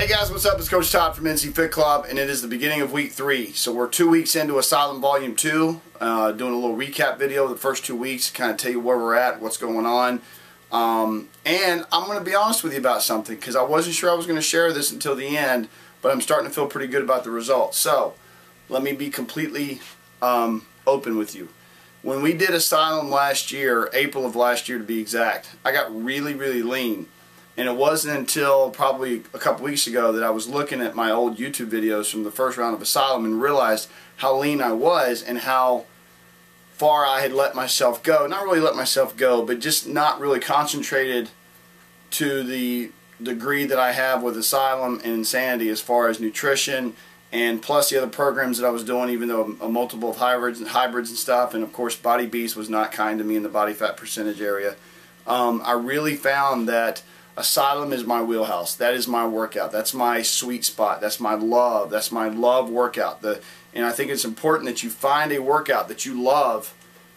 Hey guys, what's up? It's Coach Todd from NC Fit Club, and it is the beginning of week 3. So we're 2 weeks into Asylum Volume 2, doing a little recap video of the first 2 weeks, kind of tell you where we're at, what's going on. And I'm going to be honest with you about something, because I wasn't sure I was going to share this until the end, but I'm starting to feel pretty good about the results. So, let me be completely open with you. When we did Asylum last year, April of last year to be exact, I got really, really lean. And it wasn't until probably a couple weeks ago that I was looking at my old YouTube videos from the first round of Asylum and realized how lean I was and how far I had let myself go. Not really let myself go, but just not really concentrated to the degree that I have with Asylum and Insanity as far as nutrition and plus the other programs that I was doing, even though a multiple of hybrids and stuff. And of course Body Beast was not kind to me in the body fat percentage area. I really found that Asylum is my wheelhouse. That is my workout. That's my sweet spot. That's my love. That's my love workout. And I think it's important that you find a workout that you love,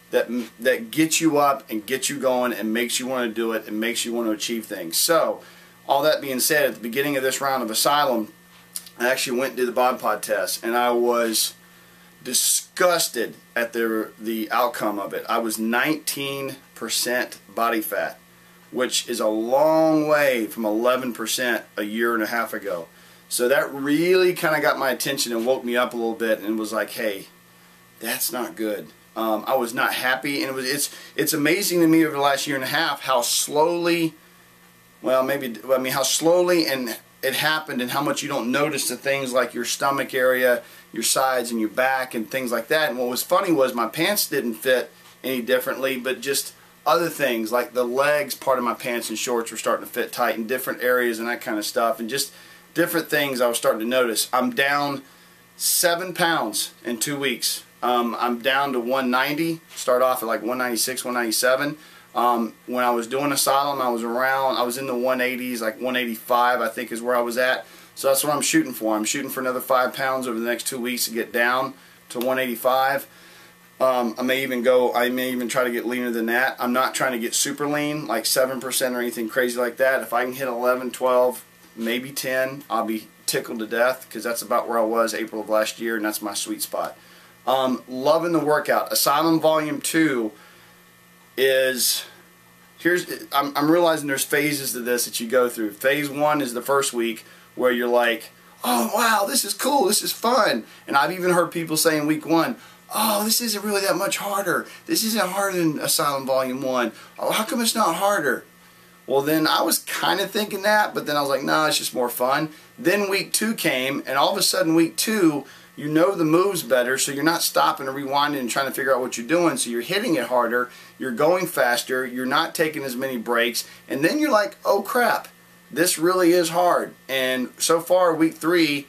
that gets you up and gets you going and makes you want to do it and makes you want to achieve things. So, all that being said, at the beginning of this round of Asylum, I actually went and did the bod pod test, and I was disgusted at the outcome of it. I was 19% body fat, which is a long way from 11% a year and a half ago. So that really kind of got my attention and woke me up a little bit and was like, hey, that's not good. I was not happy, and it's amazing to me over the last year and a half how slowly, how slowly and it happened, and how much you don't notice the things like your stomach area, your sides and your back and things like that. And what was funny was my pants didn't fit any differently, but just other things like the legs part of my pants and shorts were starting to fit tight in different areas and that kind of stuff, and just different things I was starting to notice. I'm down 7 pounds in 2 weeks. I'm down to 190, start off at like 196, 197. When I was doing Asylum, I was in the 180s, like 185 I think is where I was at. So that's what I'm shooting for. I'm shooting for another 5 pounds over the next 2 weeks to get down to 185. I may even try to get leaner than that. I'm not trying to get super lean, like 7% or anything crazy like that. If I can hit 11, 12, maybe 10, I'll be tickled to death, because that's about where I was April of last year, and that's my sweet spot. Loving the workout. Asylum Volume 2 is, I'm realizing there's phases to this that you go through. Phase 1 is the first week where you're like, oh wow, this is cool, this is fun. And I've even heard people say in week 1, oh, this isn't really that much harder. This isn't harder than Asylum Volume 1. Oh, how come it's not harder? Well, then I was kind of thinking that, but then I was like, nah, it's just more fun. Then week 2 came, and all of a sudden week 2, you know the moves better, so you're not stopping and rewinding and trying to figure out what you're doing, so you're hitting it harder, you're going faster, you're not taking as many breaks, and then you're like, oh crap, this really is hard. And so far, week 3,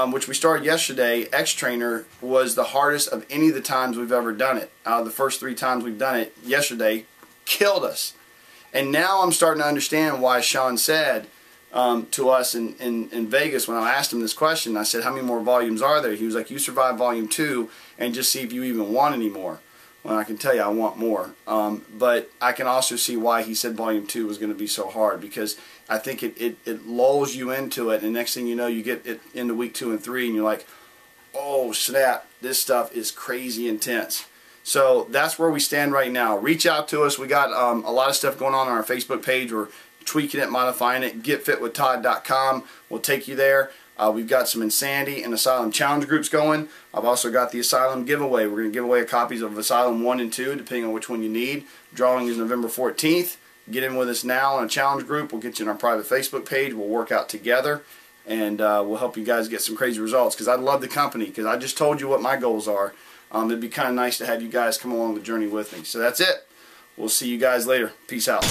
which we started yesterday, X-Trainer was the hardest of any of the times we've ever done it. The first 3 times we've done it, yesterday, killed us. And now I'm starting to understand why Sean said to us in Vegas, when I asked him this question, I said, how many more volumes are there? He was like, you survive Volume 2 and just see if you even want any more. Well, I can tell you I want more. But I can also see why he said Volume 2 was going to be so hard, because I think it lulls you into it, and next thing you know, you get it into week 2 and 3, and you're like, oh snap, this stuff is crazy intense. So that's where we stand right now. Reach out to us. We got a lot of stuff going on our Facebook page. We're tweaking it, modifying it. GetFitWithTodd.com will take you there. We've got some Insanity and Asylum challenge groups going. I've also got the Asylum giveaway. We're going to give away copies of Asylum 1 and 2, depending on which one you need. Drawing is November 14th. Get in with us now in a challenge group. We'll get you in our private Facebook page. We'll work out together, and we'll help you guys get some crazy results, because I love the company, because I just told you what my goals are. It'd be kind of nice to have you guys come along the journey with me. So that's it. We'll see you guys later. Peace out.